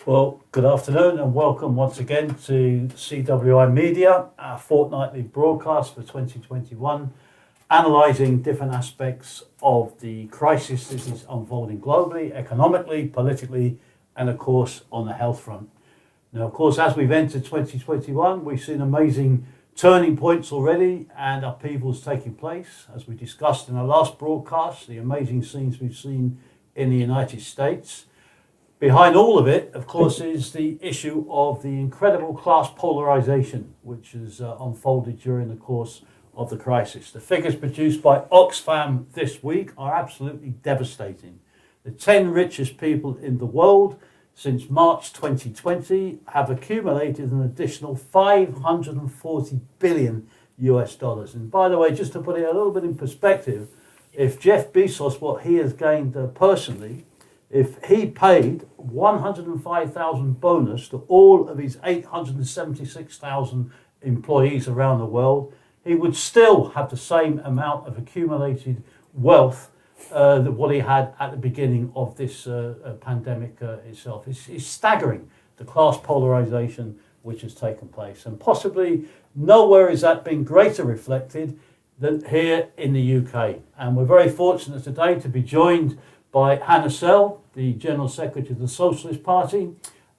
Well, good afternoon and welcome once again to CWI Media, our fortnightly broadcast for 2021, analysing different aspects of the crisis that is unfolding globally, economically, politically, and of course on the health front. Now, of course, as we've entered 2021, we've seen amazing turning points already and upheavals taking place. As we discussed in our last broadcast, the amazing scenes we've seen in the United States. Behind all of it, of course, is the issue of the incredible class polarisation which has unfolded during the course of the crisis. The figures produced by Oxfam this week are absolutely devastating. The 10 richest people in the world since March 2020 have accumulated an additional 540 billion US dollars. And by the way, just to put it a little bit in perspective, if Jeff Bezos, what he has gained personally, if he paid 105,000 bonus to all of his 876,000 employees around the world, he would still have the same amount of accumulated wealth that what he had at the beginning of this pandemic itself. It's staggering, the class polarisation which has taken place. And possibly nowhere is that being greater reflected than here in the UK. And we're very fortunate today to be joined by Hannah Sell, the General Secretary of the Socialist Party,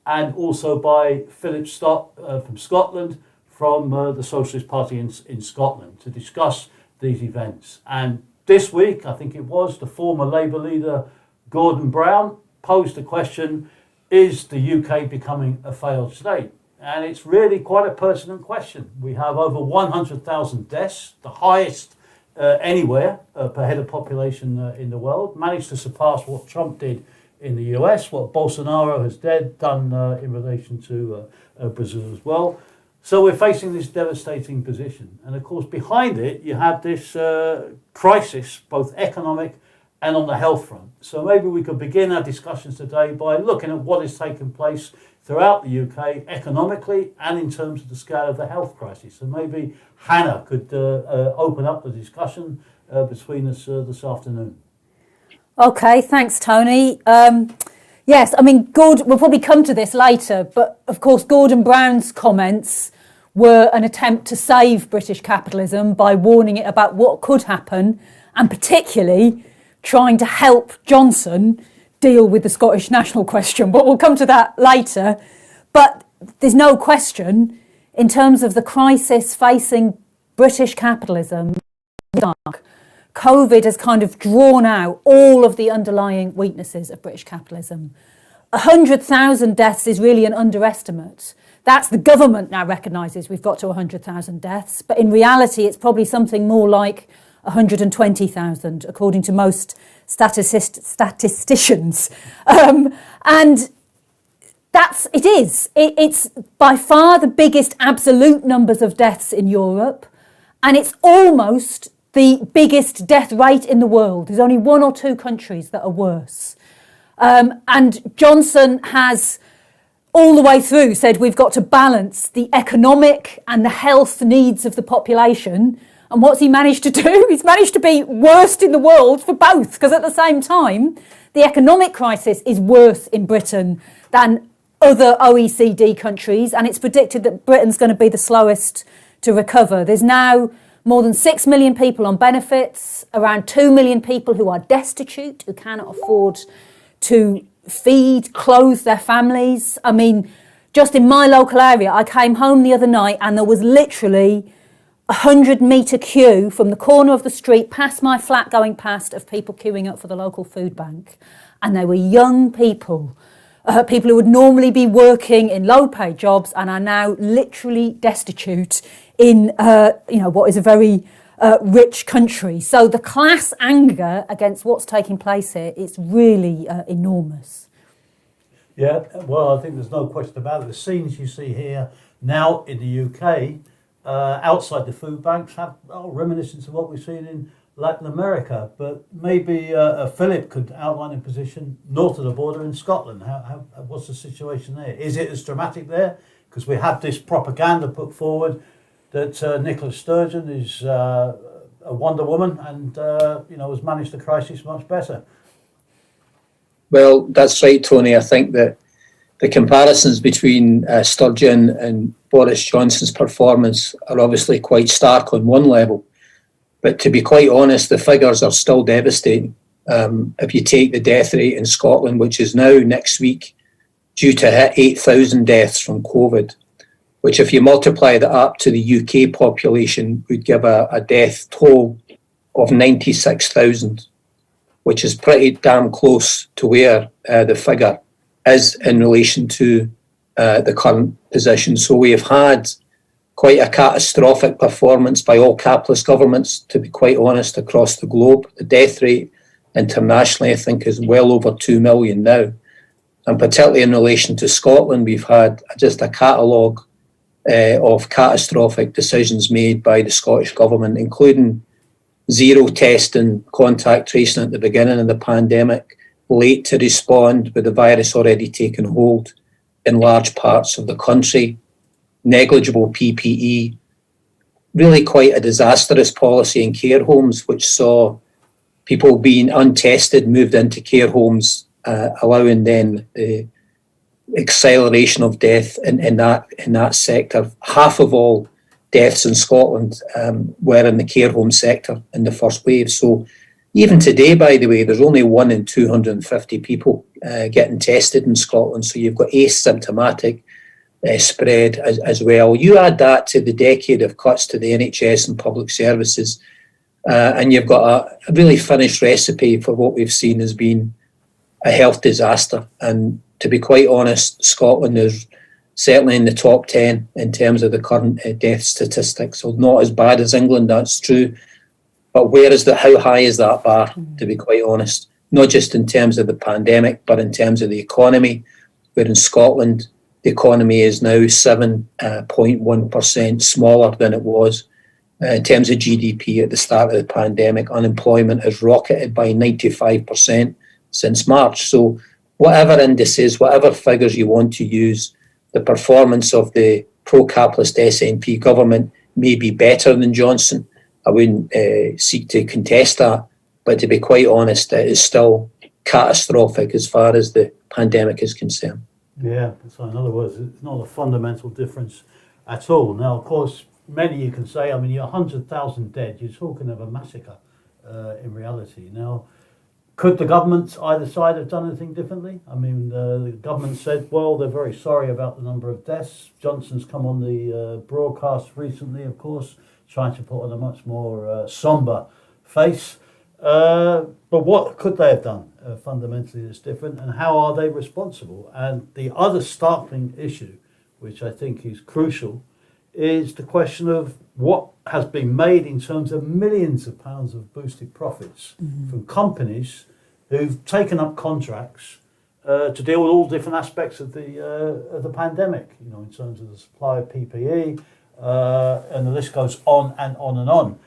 and also by Phillip Stott from Scotland, from the Socialist Party in Scotland, to discuss these events. And this week, I think it was, the former Labour leader Gordon Brown posed the question, is the UK becoming a failed state? And it's really quite a pertinent question. We have over 100,000 deaths, the highest anywhere per head of population in the world, managed to surpass what Trump did in the US, what Bolsonaro has done in relation to Brazil as well. So we're facing this devastating position. And of course, behind it, you have this crisis, both economic and on the health front. So maybe we could begin our discussions today by looking at what has taken place throughout the UK economically and in terms of the scale of the health crisis. So maybe Hannah could open up the discussion between us this afternoon. Okay, thanks, Tony. Yes, I mean, we'll probably come to this later, but of course, Gordon Brown's comments were an attempt to save British capitalism by warning it about what could happen, and particularly trying to help Johnson deal with the Scottish national question. But we'll come to that later. But there's no question, in terms of the crisis facing British capitalism, COVID has kind of drawn out all of the underlying weaknesses of British capitalism. 100,000 deaths is really an underestimate. That's the government now recognises we've got to 100,000 deaths, but in reality it's probably something more like 120,000, according to most statisticians. And it's by far the biggest absolute numbers of deaths in Europe, and it's almost the biggest death rate in the world. There's only one or two countries that are worse. And Johnson has all the way through said we've got to balance the economic and the health needs of the population. And what's he managed to do? He's managed to be worst in the world for both, because at the same time, the economic crisis is worse in Britain than other OECD countries, and it's predicted that Britain's going to be the slowest to recover. There's now more than 6 million people on benefits, around 2 million people who are destitute, who cannot afford to feed, clothe their families. I mean, just in my local area, I came home the other night and there was literally 100-metre queue from the corner of the street past my flat going past of people queuing up for the local food bank. And they were young people, people who would normally be working in low-paid jobs and are now literally destitute in what is a very rich country. So the class anger against what's taking place here is really enormous. Yeah, well, I think there's no question about it. The scenes you see here now in the UK, outside the food banks, have reminiscence of what we've seen in Latin America. But maybe Phillip could outline a position north of the border in Scotland. What's the situation there? Is it as dramatic there? Because we have this propaganda put forward that Nicola Sturgeon is a Wonder Woman and has managed the crisis much better. Well, that's right, Tony. I think that the comparisons between Sturgeon and Boris Johnson's performance are obviously quite stark on one level. But to be quite honest, the figures are still devastating. If you take the death rate in Scotland, which is now next week due to hit 8,000 deaths from COVID, which if you multiply that up to the UK population would give a death toll of 96,000, which is pretty damn close to where the figure is in relation to the current position. So we have had quite a catastrophic performance by all capitalist governments, to be quite honest, across the globe. The death rate internationally, I think, is well over 2 million now. And particularly in relation to Scotland, we've had just a catalogue of catastrophic decisions made by the Scottish Government, including zero testing, contact tracing at the beginning of the pandemic, late to respond with the virus already taken hold in large parts of the country, negligible PPE, really quite a disastrous policy in care homes, which saw people being untested moved into care homes, allowing then the acceleration of death in that sector. Half of all deaths in Scotland were in the care home sector in the first wave. So even today, by the way, there's only 1 in 250 people getting tested in Scotland. So you've got asymptomatic spread as well. You add that to the decade of cuts to the NHS and public services, and you've got a really finished recipe for what we've seen as being a health disaster. And to be quite honest, Scotland is certainly in the top 10 in terms of the current death statistics. So not as bad as England, that's true. But how high is that bar, to be quite honest? Not just in terms of the pandemic, but in terms of the economy, where in Scotland, the economy is now 7.1% smaller than it was. In terms of GDP at the start of the pandemic, unemployment has rocketed by 95% since March. So whatever indices, whatever figures you want to use, the performance of the pro-capitalist SNP government may be better than Johnson. I wouldn't seek to contest that, but to be quite honest, it is still catastrophic as far as the pandemic is concerned. Yeah, so in other words, it's not a fundamental difference at all. Now, of course, many you can say, I mean, you're 100,000 dead, you're talking of a massacre in reality. Now, could the government, either side, have done anything differently? I mean, the government said, well, they're very sorry about the number of deaths. Johnson's come on the broadcast recently, of course, trying to put on a much more sombre face. But what could they have done fundamentally that's different, and how are they responsible? And the other startling issue, which I think is crucial, is the question of what has been made in terms of millions of pounds of boosted profits from companies who've taken up contracts to deal with all different aspects of the pandemic, you know, in terms of the supply of PPE, and the list goes on and on and on.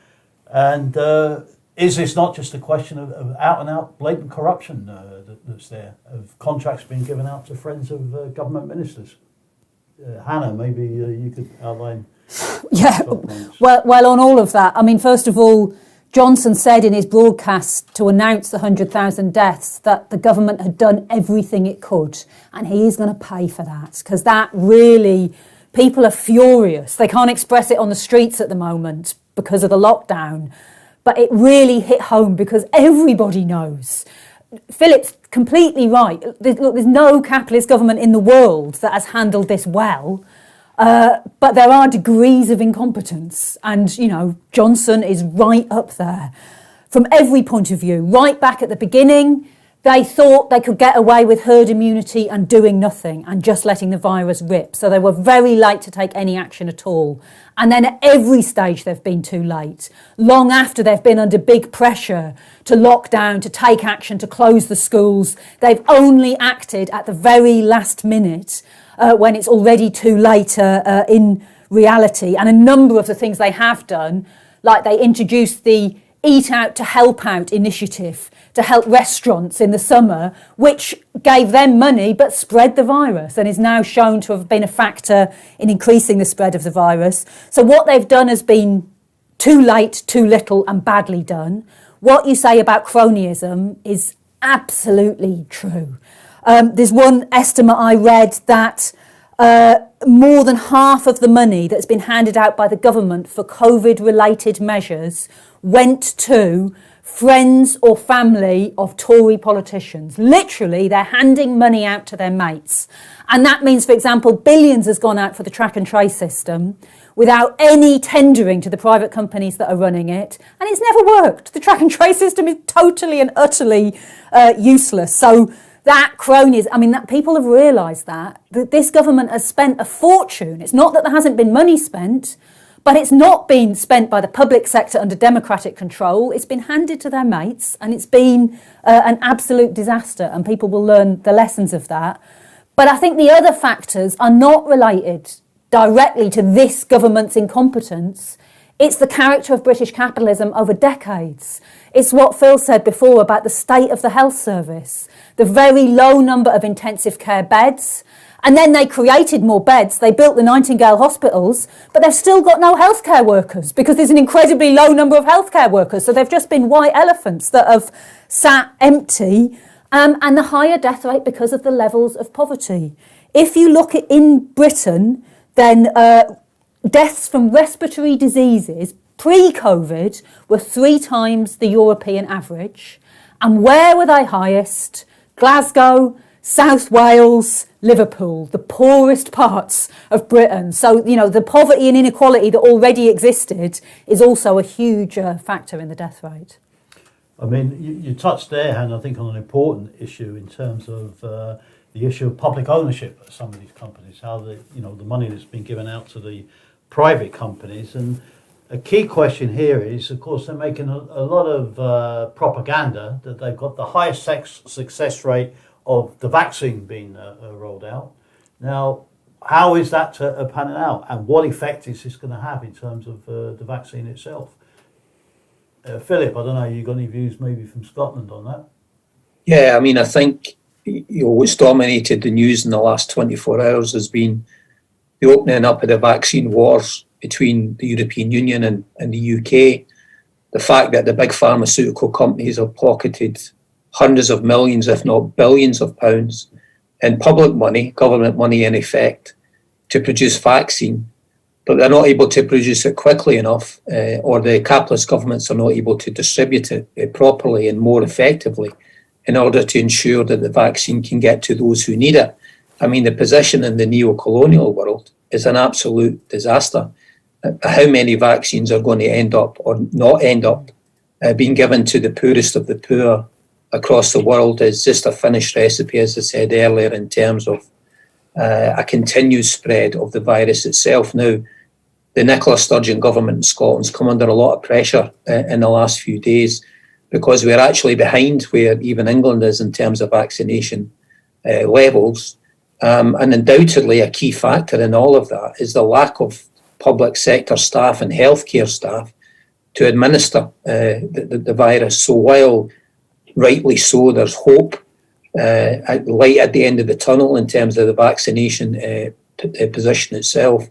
And is this not just a question of out-and-out blatant corruption that's there, of contracts being given out to friends of government ministers? Hannah, maybe you could outline. Yeah, well, on all of that, I mean, first of all, Johnson said in his broadcast to announce the 100,000 deaths that the government had done everything it could, and he is going to pay for that, because that really, people are furious. They can't express it on the streets at the moment because of the lockdown, but it really hit home because everybody knows. Phillip's completely right. There's no capitalist government in the world that has handled this well, but there are degrees of incompetence, and, you know, Johnson is right up there from every point of view. Right back at the beginning, they thought they could get away with herd immunity and doing nothing and just letting the virus rip. So they were very late to take any action at all. And then at every stage they've been too late. Long after they've been under big pressure to lock down, to take action, to close the schools, they've only acted at the very last minute when it's already too late in reality. And a number of the things they have done, like they introduced the Eat Out to Help Out initiative to help restaurants in the summer, which gave them money but spread the virus and is now shown to have been a factor in increasing the spread of the virus. So what they've done has been too late, too little, and badly done. What you say about cronyism is absolutely true. There's one estimate I read that more than half of the money that's been handed out by the government for COVID-related measures went to friends or family of Tory politicians. Literally, they're handing money out to their mates. And that means, for example, billions has gone out for the track and trace system without any tendering to the private companies that are running it. And it's never worked. The track and trace system is totally and utterly useless. So that cronies, that people have realised that this government has spent a fortune. It's not that there hasn't been money spent, but it's not been spent by the public sector under democratic control. It's been handed to their mates, and it's been an absolute disaster, and people will learn the lessons of that. But I think the other factors are not related directly to this government's incompetence. It's the character of British capitalism over decades. It's what Phil said before about the state of the health service, the very low number of intensive care beds. And then they created more beds. They built the Nightingale hospitals, but they've still got no healthcare workers because there's an incredibly low number of healthcare workers. So they've just been white elephants that have sat empty, and the higher death rate because of the levels of poverty. If you look at in Britain, then deaths from respiratory diseases pre-COVID were 3 times the European average. And where were they highest? Glasgow, South Wales, Liverpool, the poorest parts of Britain. So, the poverty and inequality that already existed is also a huge factor in the death rate. You touched there, Hannah, I think, on an important issue in terms of the issue of public ownership of some of these companies, how the money that's been given out to the private companies. And a key question here is, of course, they're making a lot of propaganda that they've got the highest success rate of the vaccine being rolled out. Now, how is that panning out, and what effect is this going to have in terms of the vaccine itself? Philip, I don't know, you got any views maybe from Scotland on that? Yeah, I think what's dominated the news in the last 24 hours has been the opening up of the vaccine wars between the European Union and the UK. The fact that the big pharmaceutical companies have pocketed hundreds of millions, if not billions of pounds in public money, government money in effect, to produce vaccine, but they're not able to produce it quickly enough, or the capitalist governments are not able to distribute it properly and more effectively in order to ensure that the vaccine can get to those who need it. The position in the neo-colonial world is an absolute disaster. How many vaccines are going to end up or not end up being given to the poorest of the poor across the world is just a finished recipe, as I said earlier, in terms of a continued spread of the virus itself. Now, the Nicola Sturgeon government in Scotland's come under a lot of pressure in the last few days because we're actually behind where even England is in terms of vaccination levels. And undoubtedly a key factor in all of that is the lack of public sector staff and healthcare staff to administer the virus. So while rightly so, there's hope, light at the end of the tunnel in terms of the vaccination position itself,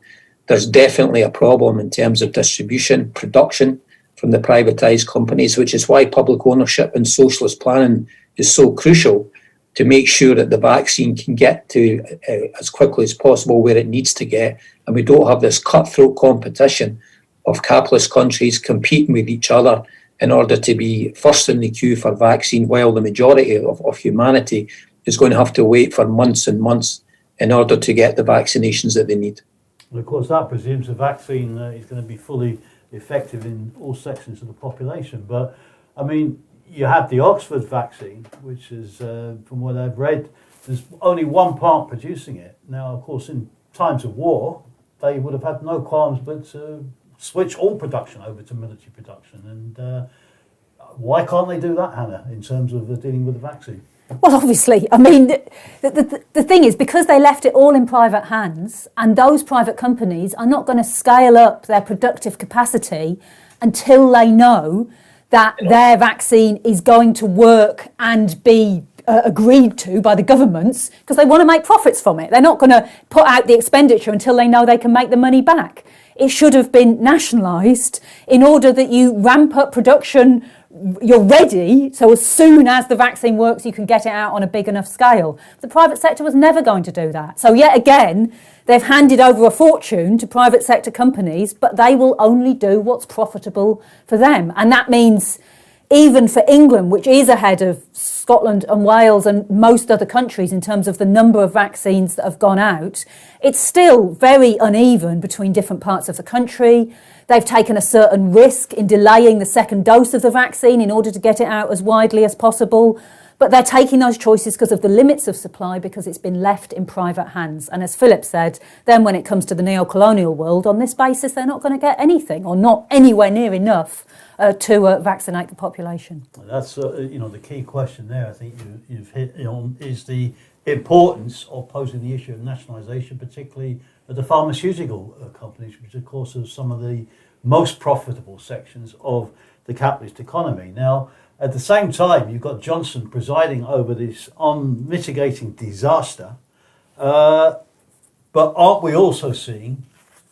there's definitely a problem in terms of distribution, production from the privatised companies, which is why public ownership and socialist planning is so crucial to make sure that the vaccine can get to as quickly as possible where it needs to get, and we don't have this cutthroat competition of capitalist countries competing with each other in order to be first in the queue for vaccine, while the majority of humanity is going to have to wait for months and months in order to get the vaccinations that they need. Well, of course, that presumes the vaccine is going to be fully effective in all sections of the population. But, you have the Oxford vaccine, which is, from what I've read, there's only one plant producing it. Now, of course, in times of war, they would have had no qualms but to switch all production over to military production. And why can't they do that, Hannah, in terms of dealing with the vaccine? Well, obviously, the thing is, because they left it all in private hands, and those private companies are not going to scale up their productive capacity until they know that their vaccine is going to work and be agreed to by the governments, because they want to make profits from it. They're not going to put out the expenditure until they know they can make the money back. It should have been nationalised in order that you ramp up production you're ready, so as soon as the vaccine works, you can get it out on a big enough scale. The private sector was never going to do that. So yet again, they've handed over a fortune to private sector companies, but they will only do what's profitable for them. And that means even for England, which is ahead of Scotland and Wales and most other countries in terms of the number of vaccines that have gone out, it's still very uneven between different parts of the country. They've taken a certain risk in delaying the second dose of the vaccine in order to get it out as widely as possible. But they're taking those choices because of the limits of supply, because it's been left in private hands. And as Phillip said, then when it comes to the neo-colonial world, on this basis, they're not going to get anything, or not anywhere near enough to vaccinate the population. That's the key question there. I think you've hit on is the importance of posing the issue of nationalisation, particularly of the pharmaceutical companies, which of course are some of the most profitable sections of the capitalist economy. Now, at the same time, you've got Johnson presiding over this unmitigating disaster, but aren't we also seeing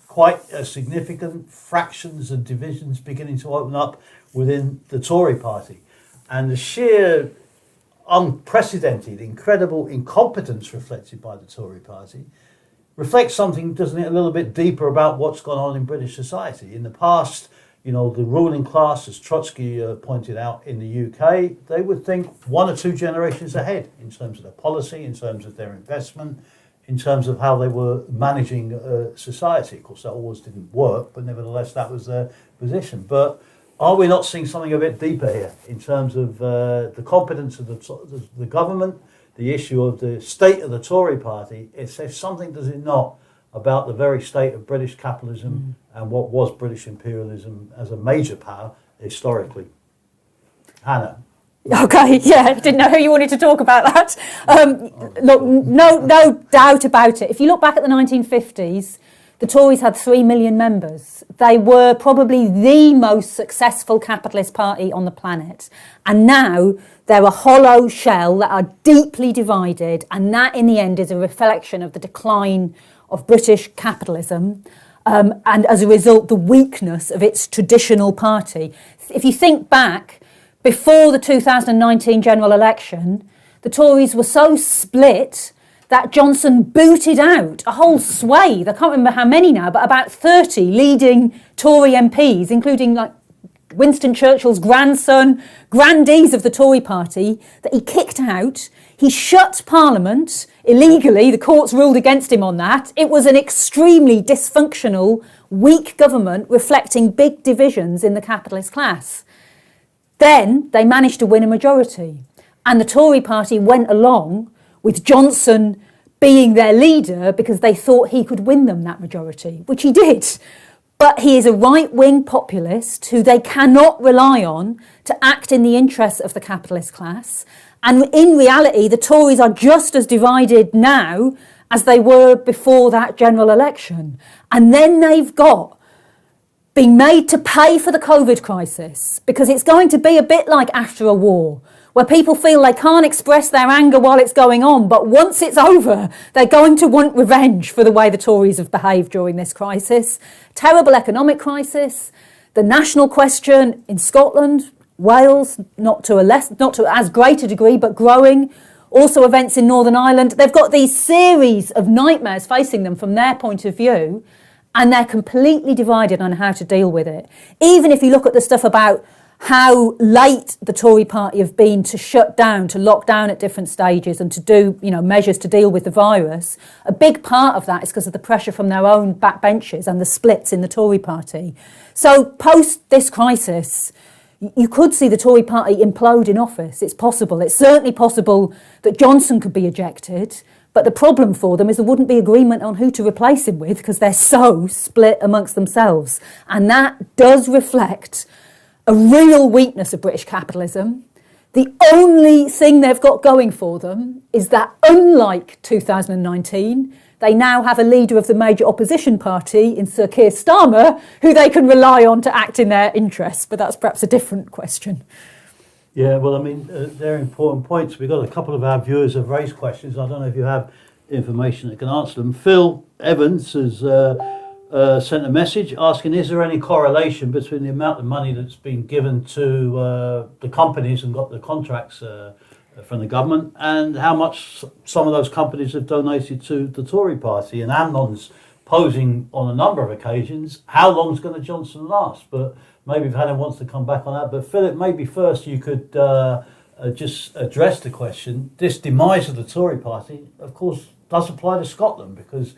quite significant fractions and divisions beginning to open up within the Tory party? And the sheer unprecedented, incredible incompetence reflected by the Tory party reflects something, doesn't it, a little bit deeper about what's gone on in British society. In the past, the ruling class, as Trotsky pointed out in the UK, they would think 1 or 2 generations ahead in terms of their policy, in terms of their investment, in terms of how they were managing society. Of course, that always didn't work, but nevertheless, that was their position. But are we not seeing something a bit deeper here in terms of the competence of the government, the issue of the state of the Tory party? It says something, does it not, about the very state of British capitalism and what was British imperialism as a major power historically. Hannah. Okay, yeah, didn't know who you wanted to talk about that. Look, no doubt about it. If you look back at the 1950s, the Tories had 3 million members. They were probably the most successful capitalist party on the planet. And now they're a hollow shell that are deeply divided, and that in the end is a reflection of the decline of British capitalism, and as a result, the weakness of its traditional party. If you think back, before the 2019 general election, the Tories were so split that Johnson booted out a whole swathe, I can't remember how many now, but about 30 leading Tory MPs, including like Winston Churchill's grandson, grandees of the Tory party, that he kicked out. He shut Parliament illegally. The courts ruled against him on that. It was an extremely dysfunctional, weak government reflecting big divisions in the capitalist class. Then they managed to win a majority, and the Tory party went along with Johnson being their leader because they thought he could win them that majority, which he did. But he is a right-wing populist who they cannot rely on to act in the interests of the capitalist class. And in reality, the Tories are just as divided now as they were before that general election. And then they've got being made to pay for the COVID crisis, because it's going to be a bit like after a war, where people feel they can't express their anger while it's going on, but once it's over, they're going to want revenge for the way the Tories have behaved during this crisis. Terrible economic crisis, the national question in Scotland, Wales, not to as great a degree, but growing. Also events in Northern Ireland. They've got these series of nightmares facing them from their point of view, and they're completely divided on how to deal with it. Even if you look at the stuff about how late the Tory party have been to shut down, to lock down at different stages and to do, measures to deal with the virus, a big part of that is because of the pressure from their own backbenchers and the splits in the Tory party. So post this crisis, you could see the Tory party implode in office. It's possible. It's certainly possible that Johnson could be ejected. But the problem for them is there wouldn't be agreement on who to replace him with because they're so split amongst themselves. And that does reflect a real weakness of British capitalism. The only thing they've got going for them is that, unlike 2019, they now have a leader of the major opposition party in Sir Keir Starmer, who they can rely on to act in their interests. But that's perhaps a different question. Yeah, well, I mean, they're important points. We've got a couple of our viewers have raised questions. I don't know if you have information that can answer them. Phil Evans has sent a message asking, is there any correlation between the amount of money that's been given to the companies and got the contracts from the government and how much some of those companies have donated to the Tory party? And Amnon's posing on a number of occasions, how long's going to Johnson last? But maybe if Hannah wants to come back on that. But Philip, maybe first you could just address the question. This demise of the Tory party, of course, does apply to Scotland, because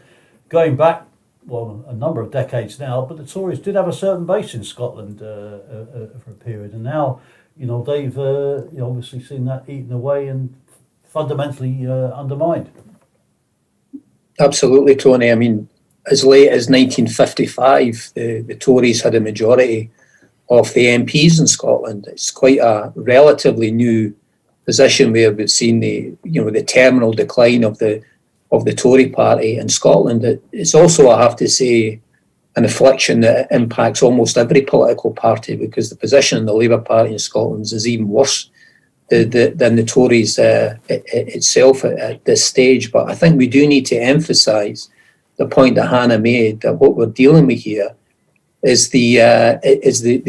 going back, well, a number of decades now, but the Tories did have a certain base in Scotland for a period, and now, they've obviously seen that eaten away and fundamentally undermined. Absolutely, Tony. I mean, as late as 1955, the Tories had a majority of the MPs in Scotland. It's quite a relatively new position where we've seen the terminal decline of the Tory party in Scotland. It's also, I have to say, an affliction that impacts almost every political party, because the position in the Labour Party in Scotland is even worse than the Tories itself at this stage. But I think we do need to emphasise the point that Hannah made, that what we're dealing with here is the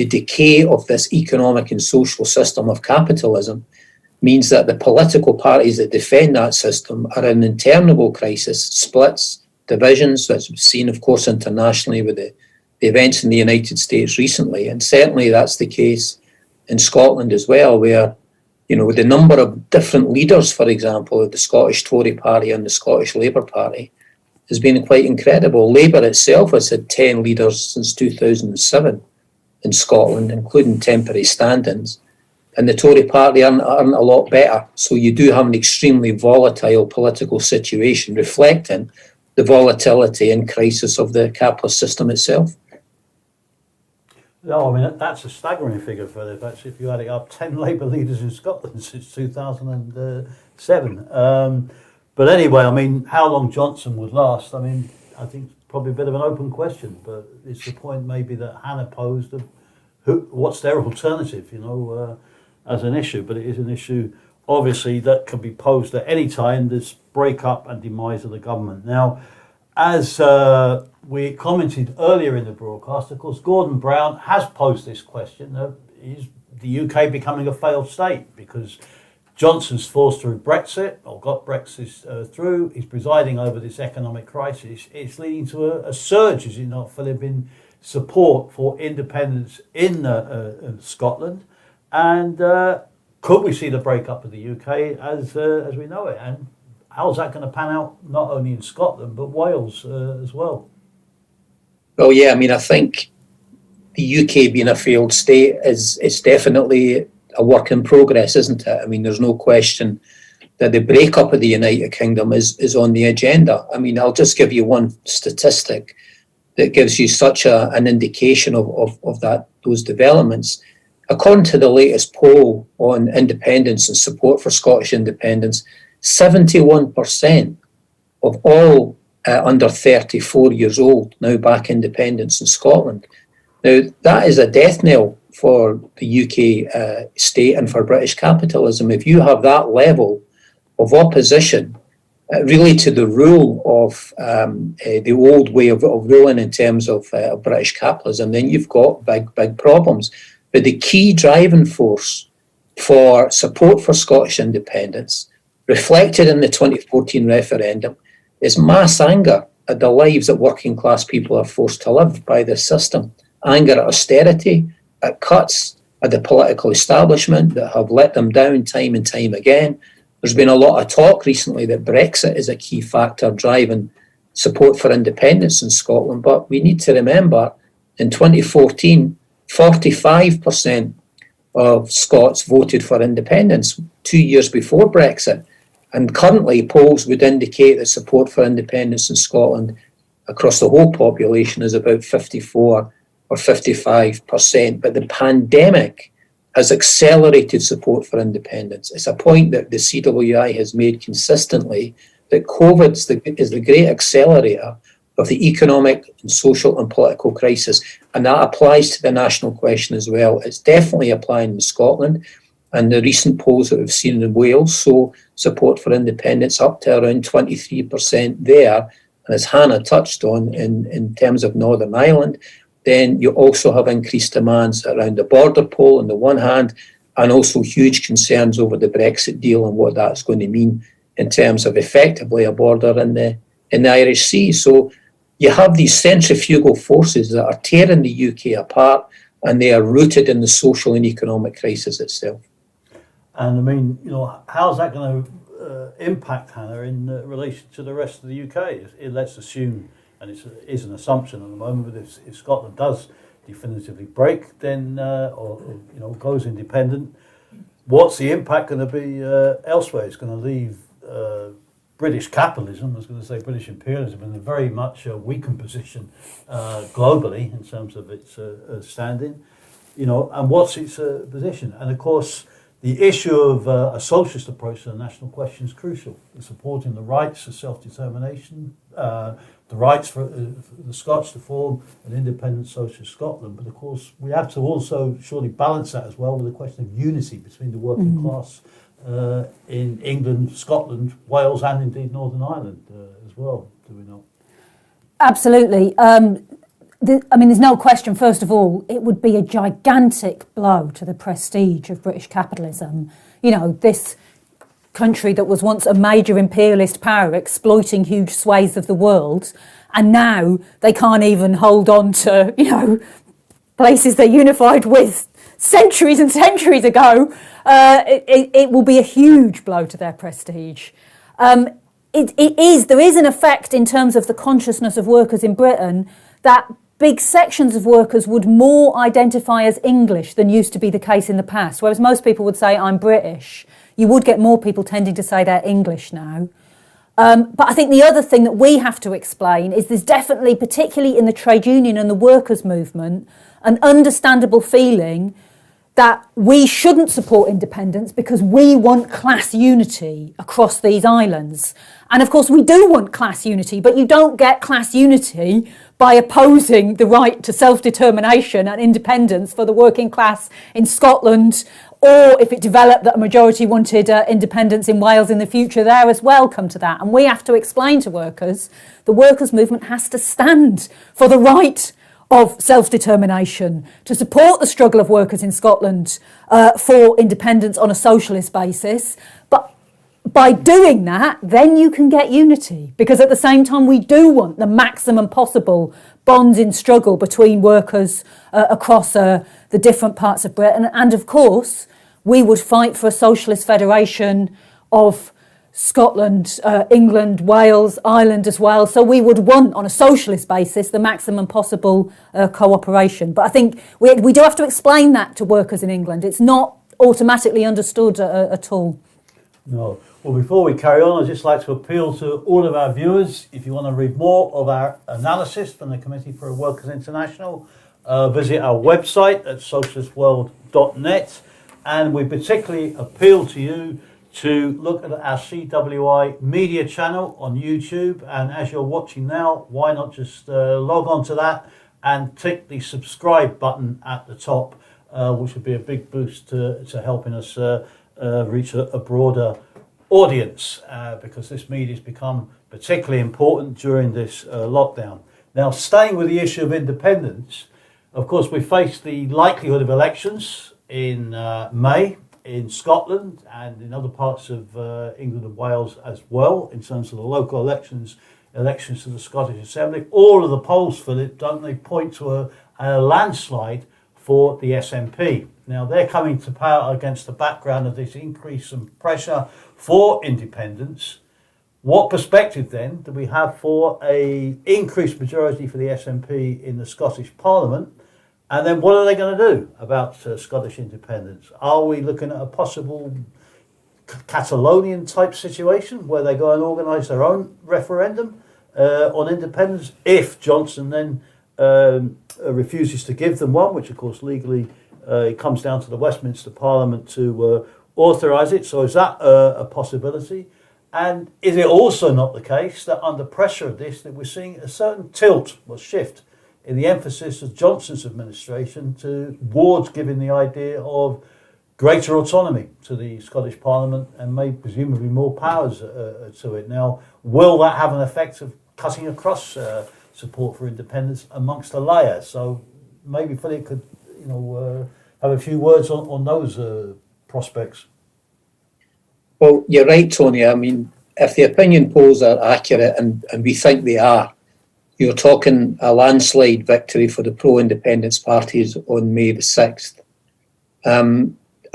decay of this economic and social system of capitalism. Means that the political parties that defend that system are in an interminable crisis, splits, divisions, that's seen, of course, internationally with the events in the United States recently. And certainly that's the case in Scotland as well, where, with the number of different leaders, for example, of the Scottish Tory party and the Scottish Labour Party has been quite incredible. Labour itself has had 10 leaders since 2007 in Scotland, including temporary stand-ins. And the Tory party aren't a lot better. So you do have an extremely volatile political situation reflecting the volatility and crisis of the capitalist system itself. No, I mean, that's a staggering figure, Philip. Actually, if you add it up, 10 Labour leaders in Scotland since 2007. But anyway, I mean, how long Johnson would last, I mean, I think it's probably a bit of an open question, but it's the point maybe that Hannah posed of what's their alternative, as an issue. But it is an issue, obviously, that can be posed at any time, this breakup and demise of the government. Now, as we commented earlier in the broadcast, of course, Gordon Brown has posed this question. Is the UK becoming a failed state? Because Johnson's forced through Brexit, or got Brexit through. He's presiding over this economic crisis. It's leading to a surge, is it not, Philip, in support for independence in Scotland. And could we see the breakup of the UK as we know it? And how's that going to pan out, not only in Scotland, but Wales as well? Well, yeah, I mean, I think the UK being a failed state is definitely a work in progress, isn't it? I mean, there's no question that the breakup of the United Kingdom is on the agenda. I mean, I'll just give you one statistic that gives you such an indication of those developments. According to the latest poll on independence and support for Scottish independence, 71% of all under 34 years old now back independence in Scotland. Now, that is a death knell for the UK state and for British capitalism. If you have that level of opposition really to the rule of the old way of ruling in terms of British capitalism, then you've got big problems. But the key driving force for support for Scottish independence, reflected in the 2014 referendum, is mass anger at the lives that working class people are forced to live by this system. Anger at austerity, at cuts, at the political establishment that have let them down time and time again. There's been a lot of talk recently that Brexit is a key factor driving support for independence in Scotland, but we need to remember in 2014, 45% of Scots voted for independence 2 years before Brexit. And currently, polls would indicate that support for independence in Scotland across the whole population is about 54 or 55%. But the pandemic has accelerated support for independence. It's a point that the CWI has made consistently, that COVID is the great accelerator of the economic and social and political crisis. And that applies to the national question as well. It's definitely applying in Scotland. And the recent polls that we've seen in Wales show support for independence up to around 23% there, And as Hannah touched on, in terms of Northern Ireland, then you also have increased demands around the border poll on the one hand, and also huge concerns over the Brexit deal and what that's going to mean in terms of effectively a border in the Irish Sea. So you have these centrifugal forces that are tearing the UK apart, and they are rooted in the social and economic crisis itself. And I mean, how's that going to impact, Hannah, in relation to the rest of the UK? Let's assume, and it is an assumption at the moment, but if Scotland does definitively break, then or goes independent, what's the impact going to be elsewhere? It's going to leave British capitalism, I was going to say British imperialism, in a very much weakened position globally in terms of its standing, and what's its position? And of course, the issue of a socialist approach to the national question is crucial. It's supporting the rights of self-determination, the rights for the Scots to form an independent socialist Scotland. But of course, we have to also surely balance that as well with the question of unity between the working class in England, Scotland, Wales, and indeed Northern Ireland as well, do we not? Absolutely. There's no question, first of all, it would be a gigantic blow to the prestige of British capitalism. This country that was once a major imperialist power exploiting huge swathes of the world, and now they can't even hold on to, places they're unified with centuries and centuries ago. It will be a huge blow to their prestige. There is an effect in terms of the consciousness of workers in Britain that big sections of workers would more identify as English than used to be the case in the past, whereas most people would say, I'm British. You would get more people tending to say they're English now. But I think the other thing that we have to explain is there's definitely, particularly in the trade union and the workers' movement, an understandable feeling that we shouldn't support independence because we want class unity across these islands. And of course we do want class unity, but you don't get class unity by opposing the right to self-determination and independence for the working class in Scotland, or if it developed that a majority wanted independence in Wales in the future, there as well come to that. And we have to explain to workers, the workers' movement has to stand for the right of self-determination, to support the struggle of workers in Scotland for independence on a socialist basis. But by doing that, then you can get unity, because at the same time we do want the maximum possible bonds in struggle between workers across the different parts of Britain. And of course, we would fight for a socialist federation of Scotland, England, Wales, Ireland as well. So we would want, on a socialist basis, the maximum possible cooperation. But I think we do have to explain that to workers in England. It's not automatically understood at all. No. Well, before we carry on, I'd just like to appeal to all of our viewers. If you want to read more of our analysis from the Committee for Workers International, visit our website at socialistworld.net. And we particularly appeal to you to look at our CWI media channel on YouTube. And as you're watching now, why not just log on to that and click the subscribe button at the top, which would be a big boost to helping us reach a broader audience, because this media has become particularly important during this lockdown. Now, staying with the issue of independence, of course, we face the likelihood of elections in May in Scotland and in other parts of England and Wales as well, in terms of the local elections to the Scottish Assembly. All of the polls, Phillip, don't they point to a landslide for the SNP. Now, they're coming to power against the background of this increase in pressure for independence. What perspective then do we have for a increased majority for the SNP in the Scottish Parliament? And then what are they going to do about Scottish independence? Are we looking at a possible Catalonian type situation where they go and organise their own referendum on independence if Johnson then refuses to give them one, which of course legally it comes down to the Westminster Parliament to authorise it? So is that a possibility? And is it also not the case that under pressure of this that we're seeing a certain tilt or shift in the emphasis of Johnson's administration towards giving the idea of greater autonomy to the Scottish Parliament and may presumably more powers to it? Now, will that have an effect of cutting across support for independence amongst the layer. So maybe Phillip could, have a few words on those prospects. Well, you're right, Tony. I mean, if the opinion polls are accurate, and we think they are, you're talking a landslide victory for the pro-independence parties on May the 6th.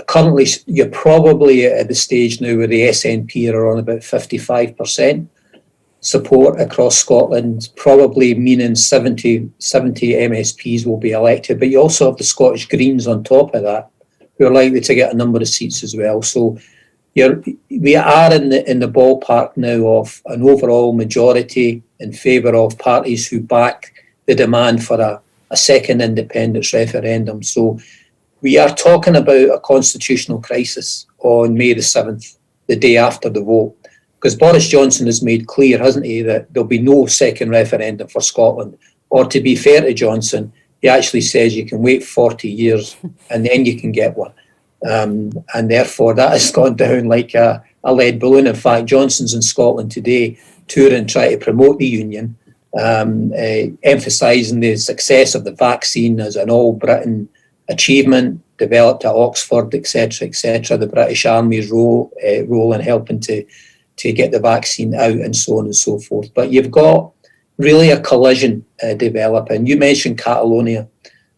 Currently, you're probably at the stage now where the SNP are on about 55% support across Scotland, probably meaning 70 MSPs will be elected. But you also have the Scottish Greens on top of that, who are likely to get a number of seats as well. So we are in the ballpark now of an overall majority in favour of parties who back the demand for a second independence referendum. So we are talking about a constitutional crisis on May the 7th, the day after the vote. Because Boris Johnson has made clear, hasn't he, that there'll be no second referendum for Scotland. Or to be fair to Johnson, he actually says you can wait 40 years and then you can get one. And therefore that has gone down like a lead balloon. In fact, Johnson's in Scotland today touring, trying to promote the union, emphasising the success of the vaccine as an all-Britain achievement, developed at Oxford, etc., etc., the British Army's role in helping to get the vaccine out and so on and so forth. But you've got really a collision developing. You mentioned Catalonia.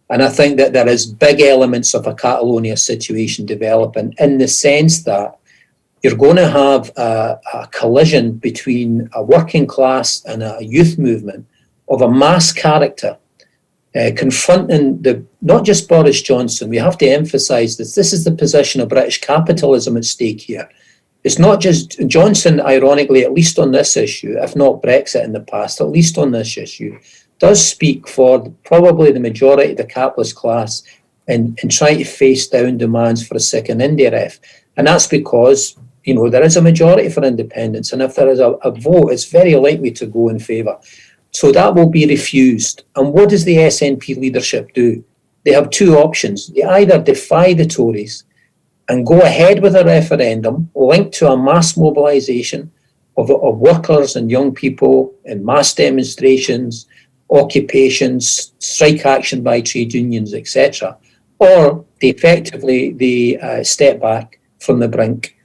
And I think that there is big elements of a Catalonia situation developing in the sense that you're going to have a collision between a working class and a youth movement of a mass character confronting not just Boris Johnson. We have to emphasise this is the position of British capitalism at stake here. It's not just Johnson, ironically, at least on this issue, if not Brexit in the past, at least on this issue, does speak for probably the majority of the capitalist class in trying to face down demands for a second IndyRef. And that's because, there is a majority for independence. And if there is a vote, it's very likely to go in favour. So that will be refused. And what does the SNP leadership do? They have two options. They either defy the Tories and go ahead with a referendum linked to a mass mobilisation of workers and young people in mass demonstrations, occupations, strike action by trade unions, etc., or they step back from the brink,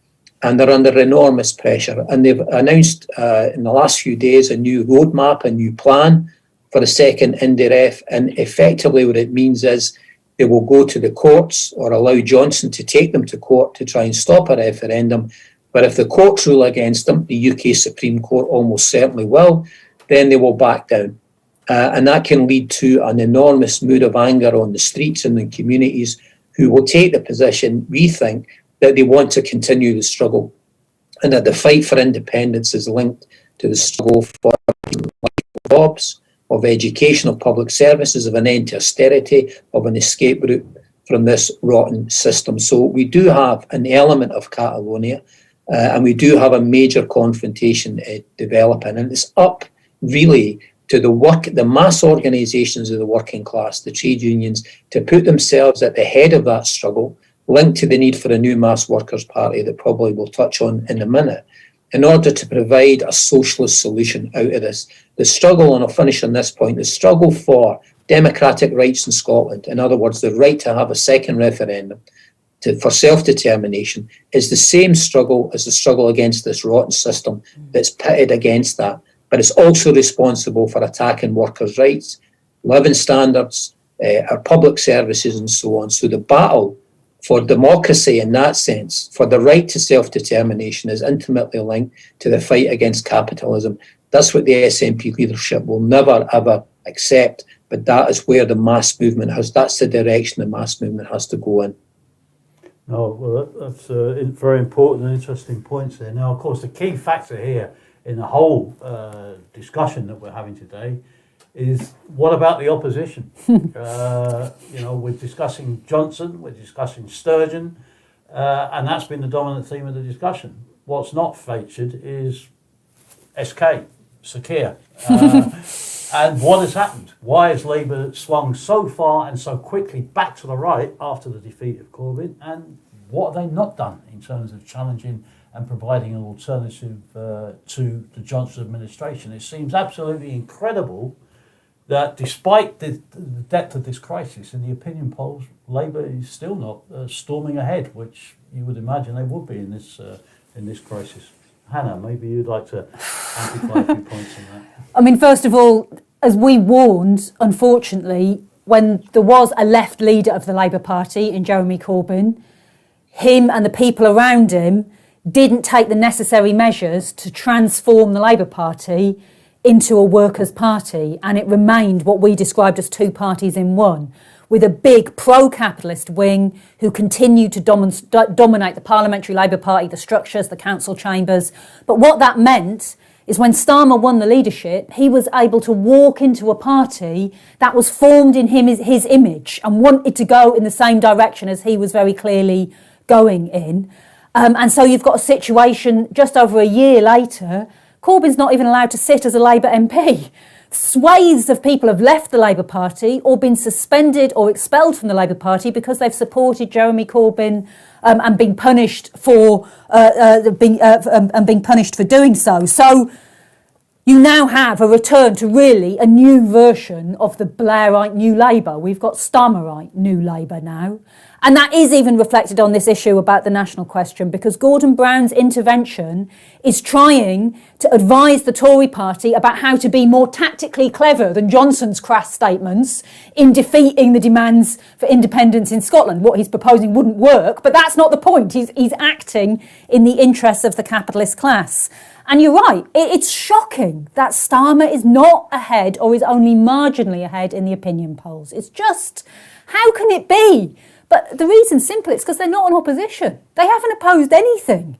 and they're under enormous pressure. And they've announced in the last few days a new roadmap, a new plan for a second IndyRef, and effectively what it means is they will go to the courts or allow Johnson to take them to court to try and stop a referendum. But if the courts rule against them, the UK Supreme Court almost certainly will, then they will back down. And that can lead to an enormous mood of anger on the streets and in communities who will take the position, we think, that they want to continue the struggle and that the fight for independence is linked to the struggle for jobs, of education, of public services, of an end to austerity, of an escape route from this rotten system. So we do have an element of Catalonia and we do have a major confrontation developing, and it's up really to the mass organisations of the working class, the trade unions, to put themselves at the head of that struggle, linked to the need for a new mass workers' party that probably we'll touch on in a minute, in order to provide a socialist solution out of this. The struggle, and I'll finish on this point, the struggle for democratic rights in Scotland, in other words, the right to have a second referendum for self-determination, is the same struggle as the struggle against this rotten system that's pitted against that. But it's also responsible for attacking workers' rights, living standards, our public services and so on. So the battle for democracy in that sense, for the right to self-determination, is intimately linked to the fight against capitalism. That's what the SNP leadership will never, ever accept. But that is where the mass movement that's the direction the mass movement has to go in. No, well, that's very important and interesting points there. Now, of course, the key factor here in the whole discussion that we're having today is what about the opposition? We're discussing Johnson, we're discussing Sturgeon, and that's been the dominant theme of the discussion. What's not featured is SK, Secure. And what has happened? Why has Labour swung so far and so quickly back to the right after the defeat of Corbyn? And what have they not done in terms of challenging and providing an alternative to the Johnson administration. It seems absolutely incredible that despite the depth of this crisis in the opinion polls, Labour is still not storming ahead, which you would imagine they would be in this crisis. Hannah, maybe you'd like to amplify a few points on that. I mean, first of all, as we warned, unfortunately, when there was a left leader of the Labour Party in Jeremy Corbyn, him and the people around him didn't take the necessary measures to transform the Labour Party into a workers' party, and it remained what we described as two parties in one, with a big pro-capitalist wing who continued to dominate the Parliamentary Labour Party, the structures, the council chambers. But what that meant is when Starmer won the leadership, he was able to walk into a party that was formed in his image and wanted to go in the same direction as he was very clearly going in. And so you've got a situation just over a year later, Corbyn's not even allowed to sit as a Labour MP. Swathes of people have left the Labour Party or been suspended or expelled from the Labour Party because they've supported Jeremy Corbyn and been punished for being punished for doing so. So you now have a return to really a new version of the Blairite New Labour. We've got Starmerite New Labour now. And that is even reflected on this issue about the national question, because Gordon Brown's intervention is trying to advise the Tory party about how to be more tactically clever than Johnson's crass statements in defeating the demands for independence in Scotland. What he's proposing wouldn't work, but that's not the point. He's acting in the interests of the capitalist class. And you're right, it's shocking that Starmer is not ahead or is only marginally ahead in the opinion polls. It's just, how can it be? But the reason's simple, it's because they're not in opposition. They haven't opposed anything.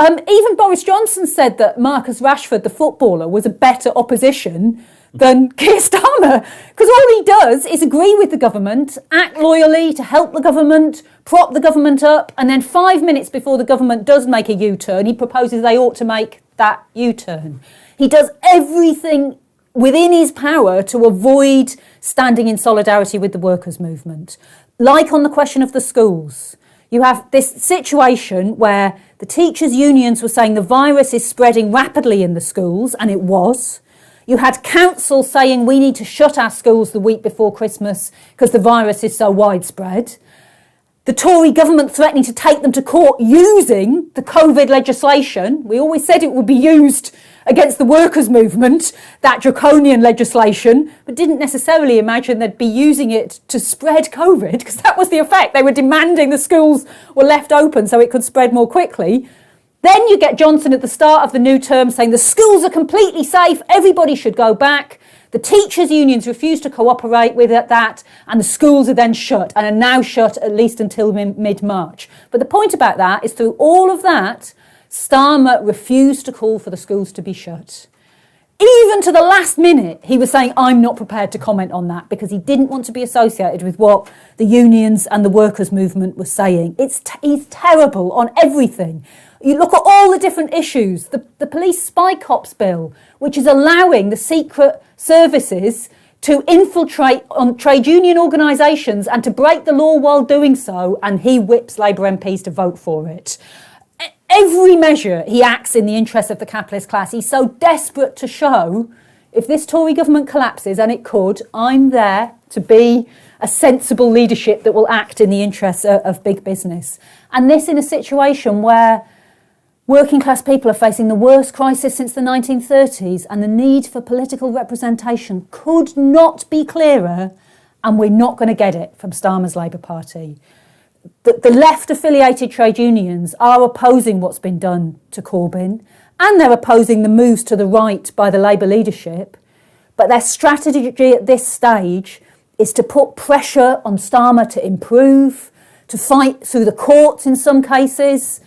Even Boris Johnson said that Marcus Rashford, the footballer, was a better opposition than Keir Starmer, because all he does is agree with the government, act loyally to help the government, prop the government up, and then 5 minutes before the government does make a U-turn, he proposes they ought to make that U-turn. He does everything within his power to avoid standing in solidarity with the workers' movement. Like on the question of the schools, you have this situation where the teachers' unions were saying the virus is spreading rapidly in the schools, and it was. You had council saying we need to shut our schools the week before Christmas because the virus is so widespread. The Tory government threatening to take them to court using the COVID legislation. We always said it would be used against the workers' movement, that draconian legislation, but didn't necessarily imagine they'd be using it to spread COVID, because that was the effect. They were demanding the schools were left open so it could spread more quickly. Then you get Johnson at the start of the new term saying the schools are completely safe, everybody should go back. The teachers' unions refuse to cooperate with that, and the schools are then shut, and are now shut at least until mid-March. But the point about that is through all of that, Starmer refused to call for the schools to be shut. Even to the last minute, he was saying, I'm not prepared to comment on that, because he didn't want to be associated with what the unions and the workers' movement were saying. He's terrible on everything. You look at all the different issues, the police spy cops bill, which is allowing the secret services to infiltrate on trade union organisations and to break the law while doing so, and he whips Labour MPs to vote for it. Every measure he acts in the interest of the capitalist class. He's so desperate to show, if this Tory government collapses, and it could, I'm there to be a sensible leadership that will act in the interests of big business. And this in a situation where working class people are facing the worst crisis since the 1930s, and the need for political representation could not be clearer, and we're not going to get it from Starmer's Labour Party. The left-affiliated trade unions are opposing what's been done to Corbyn, and they're opposing the moves to the right by the Labour leadership. But their strategy at this stage is to put pressure on Starmer to improve, to fight through the courts in some cases.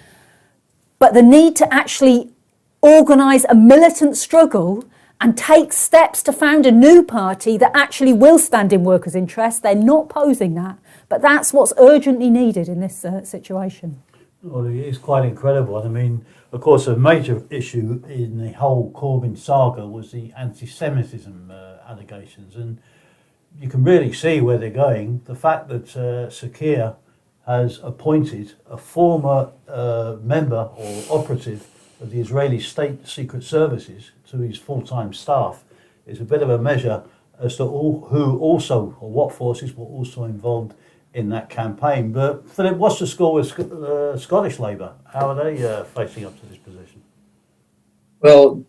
But the need to actually organise a militant struggle and take steps to found a new party that actually will stand in workers' interests, they're not posing that. But that's what's urgently needed in this situation. Well, it is quite incredible. I mean, of course, a major issue in the whole Corbyn saga was the anti-Semitism allegations. And you can really see where they're going. The fact that Sir Keir has appointed a former member or operative of the Israeli State Secret Services to his full-time staff. It's a bit of a measure as to who also, or what forces were also involved in that campaign. But Philip, what's the score with Scottish Labour? How are they facing up to this position? Well,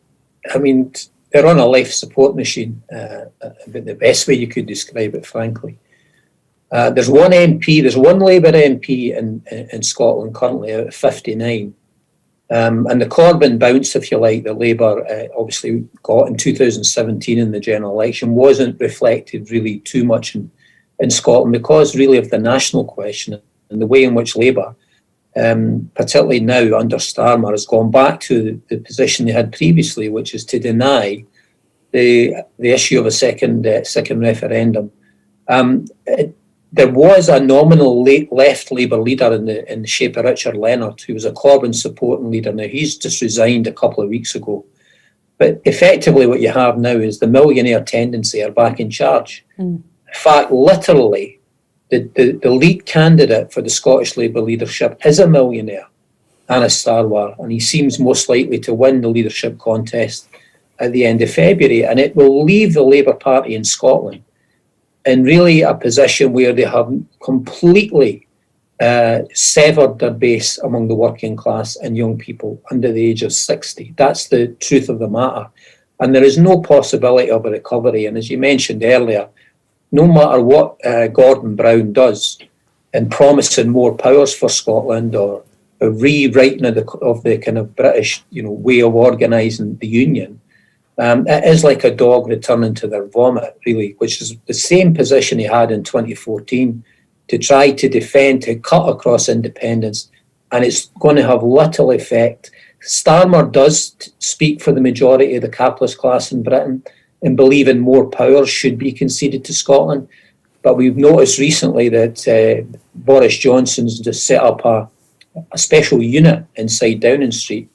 I mean, they're on a life support machine, but the best way you could describe it, frankly. There's one Labour MP in Scotland currently out of 59. And the Corbyn bounce, if you like, that Labour obviously got in 2017 in the general election wasn't reflected really too much in Scotland because really of the national question and the way in which Labour, particularly now under Starmer, has gone back to the position they had previously, which is to deny the issue of a second referendum. There was a nominal left Labour leader in the shape of Richard Leonard, who was a Corbyn supporting leader. Now, he's just resigned a couple of weeks ago. But effectively what you have now is the millionaire tendency are back in charge. In fact, literally, the lead candidate for the Scottish Labour leadership is a millionaire, Anas Sarwar, and he seems most likely to win the leadership contest at the end of February. And it will leave the Labour Party in Scotland in really a position where they have completely severed their base among the working class and young people under the age of 60. That's the truth of the matter. And there is no possibility of a recovery. And as you mentioned earlier, no matter what Gordon Brown does in promising more powers for Scotland or a rewriting of the kind of British way of organising the union, it is like a dog returning to their vomit, really, which is the same position he had in 2014 to try to defend, to cut across independence, and it's going to have little effect. Starmer does speak for the majority of the capitalist class in Britain and believe in more powers should be conceded to Scotland, but we've noticed recently that Boris Johnson's just set up a special unit inside Downing Street,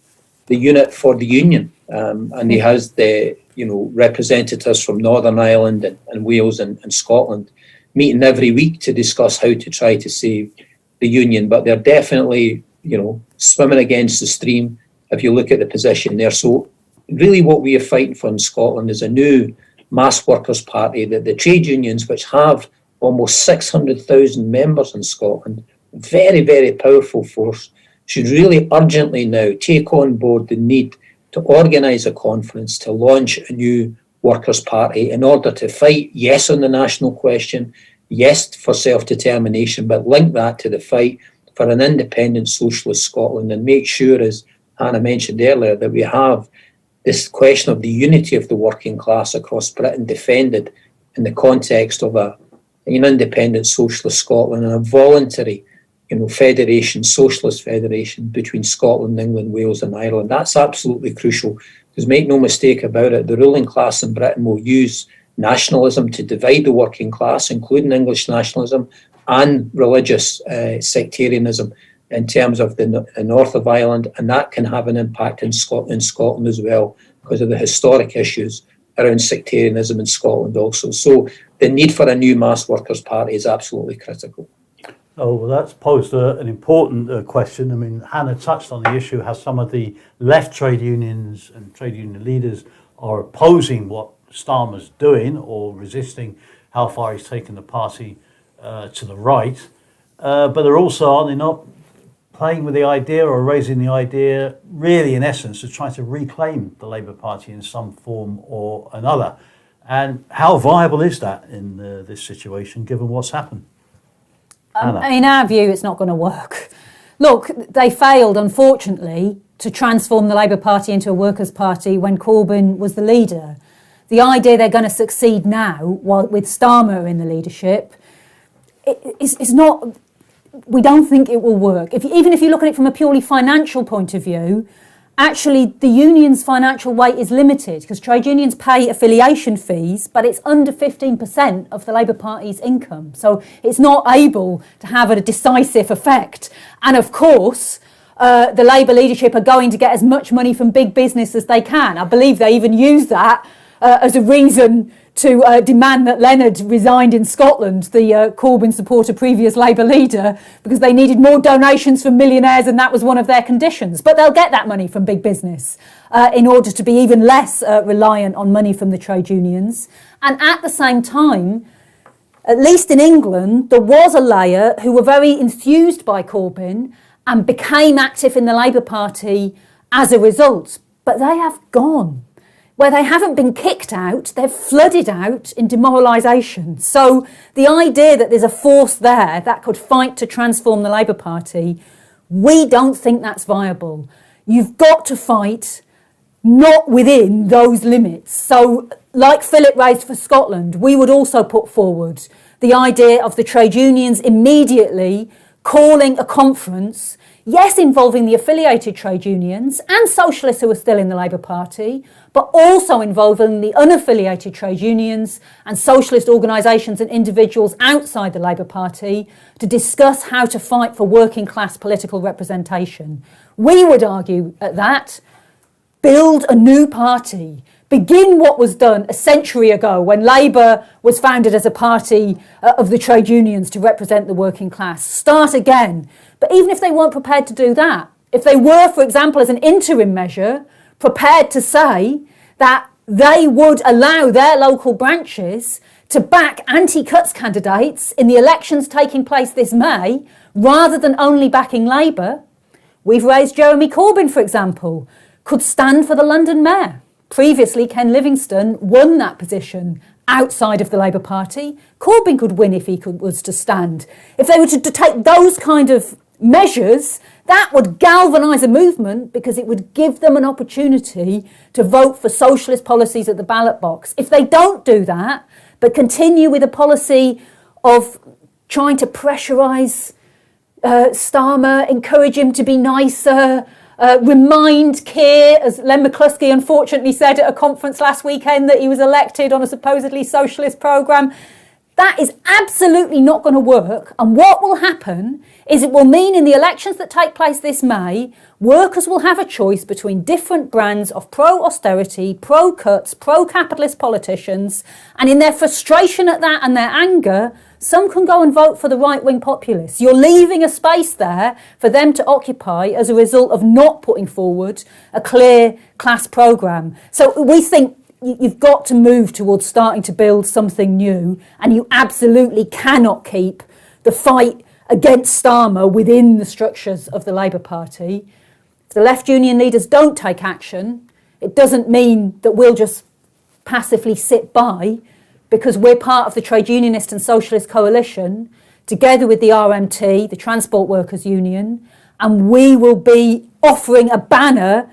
the unit for the union. And he has the representatives from Northern Ireland and Wales and Scotland meeting every week to discuss how to try to save the union. But they're definitely swimming against the stream if you look at the position there. So really what we are fighting for in Scotland is a new mass workers' party, that the trade unions, which have almost 600,000 members in Scotland, very, very powerful force, should really urgently now take on board the need to organise a conference to launch a new workers' party in order to fight, yes, on the national question, yes, for self-determination, but link that to the fight for an independent socialist Scotland and make sure, as Hannah mentioned earlier, that we have this question of the unity of the working class across Britain defended in the context of an independent socialist Scotland and a voluntary federation, socialist federation between Scotland, England, Wales and Ireland. That's absolutely crucial because make no mistake about it, the ruling class in Britain will use nationalism to divide the working class, including English nationalism and religious sectarianism in terms of the north of Ireland, and that can have an impact in Scotland as well because of the historic issues around sectarianism in Scotland also. So the need for a new mass workers' party is absolutely critical. Oh, well, that's posed an important question. I mean, Hannah touched on the issue how some of the left trade unions and trade union leaders are opposing what Starmer's doing or resisting how far he's taken the party to the right. But they're also, are they not playing with the idea or raising the idea, really, in essence, to try to reclaim the Labour Party in some form or another? And how viable is that in this situation, given what's happened? In our view, it's not going to work. Look, they failed, unfortunately, to transform the Labour Party into a workers' party when Corbyn was the leader. The idea they're going to succeed now, with Starmer in the leadership, it's not. We don't think it will work. Even if you look at it from a purely financial point of view, actually the union's financial weight is limited because trade unions pay affiliation fees, but it's under 15% of the Labour Party's income. So it's not able to have a decisive effect. And of course, the Labour leadership are going to get as much money from big business as they can. I believe they even use that as a reason to demand that Leonard resigned in Scotland, the Corbyn supporter, previous Labour leader, because they needed more donations from millionaires and that was one of their conditions. But they'll get that money from big business in order to be even less reliant on money from the trade unions. And at the same time, at least in England, there was a layer who were very enthused by Corbyn and became active in the Labour Party as a result. But they have gone. Where they haven't been kicked out, they've flooded out in demoralisation. So the idea that there's a force there that could fight to transform the Labour Party, we don't think that's viable. You've got to fight not within those limits. So like Phillip raised for Scotland, we would also put forward the idea of the trade unions immediately calling a conference, yes, involving the affiliated trade unions and socialists who are still in the Labour Party, but also involving the unaffiliated trade unions and socialist organisations and individuals outside the Labour Party to discuss how to fight for working class political representation. We would argue at that, build a new party. Begin what was done a century ago when Labour was founded as a party of the trade unions to represent the working class. Start again. But even if they weren't prepared to do that, if they were, for example, as an interim measure, prepared to say that they would allow their local branches to back anti-cuts candidates in the elections taking place this May, rather than only backing Labour, we've raised Jeremy Corbyn, for example, could stand for the London mayor. Previously, Ken Livingstone won that position outside of the Labour Party. Corbyn could win if he was to stand. If they were to take those kind of measures, that would galvanise a movement because it would give them an opportunity to vote for socialist policies at the ballot box. If they don't do that, but continue with a policy of trying to pressurise Starmer, encourage him to be nicer, remind Keir, as Len McCluskey unfortunately said at a conference last weekend, that he was elected on a supposedly socialist programme. That is absolutely not going to work. And what will happen is it will mean in the elections that take place this May, workers will have a choice between different brands of pro-austerity, pro-cuts, pro-capitalist politicians. And in their frustration at that and their anger, some can go and vote for the right-wing populists. You're leaving a space there for them to occupy as a result of not putting forward a clear class programme. So we think you've got to move towards starting to build something new, and you absolutely cannot keep the fight against Starmer within the structures of the Labour Party. If the left union leaders don't take action, it doesn't mean that we'll just passively sit by, because we're part of the Trade Unionist and Socialist Coalition, together with the RMT, the Transport Workers Union, and we will be offering a banner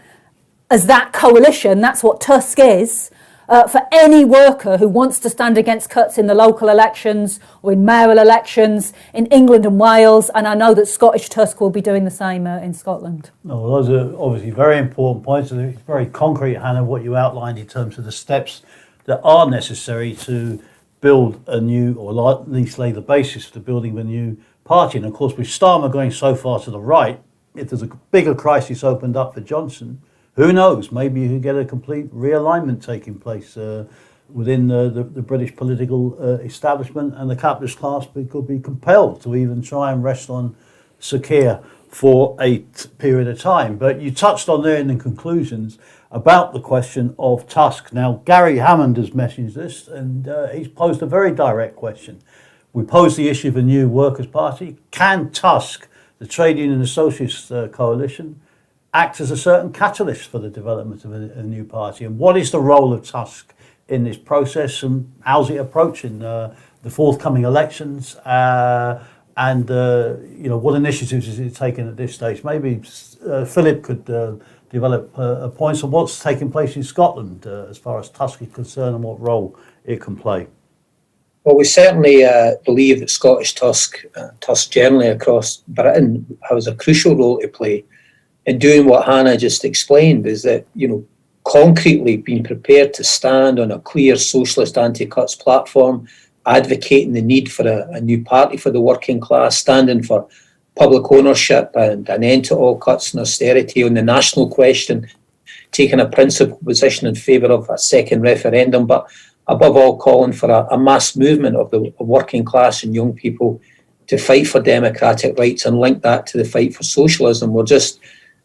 as that coalition. That's what Tusk is, for any worker who wants to stand against cuts in the local elections or in mayoral elections in England and Wales. And I know that Scottish Tusk will be doing the same in Scotland. No, those are obviously very important points. And it's very concrete, Hannah, what you outlined in terms of the steps that are necessary to build a new, or at least lay the basis for building a new party. And of course, with Starmer going so far to the right, if there's a bigger crisis opened up for Johnson, who knows? Maybe you could get a complete realignment taking place within the British political establishment, and the capitalist class could be compelled to even try and rest on Sir Keir for a period of time. But you touched on there in the conclusions about the question of Tusk. Now, Gary Hammond has messaged this, and he's posed a very direct question. We pose the issue of a new Workers' Party. Can Tusk, the Trade Union and Socialist Coalition, act as a certain catalyst for the development of a new party? And what is the role of Tusk in this process, and how's it approaching the forthcoming elections? And what initiatives is it taking at this stage? Maybe Phillip could develop points on what's taking place in Scotland as far as Tusk is concerned and what role it can play. Well, we certainly believe that Scottish Tusk, Tusk generally across Britain, has a crucial role to play in doing what Hannah just explained, is that, concretely being prepared to stand on a clear socialist anti-cuts platform, advocating the need for a new party for the working class, standing for public ownership and an end to all cuts and austerity on the national question, taking a principled position in favour of a second referendum, but above all calling for a mass movement of the working class and young people to fight for democratic rights and link that to the fight for socialism. We're just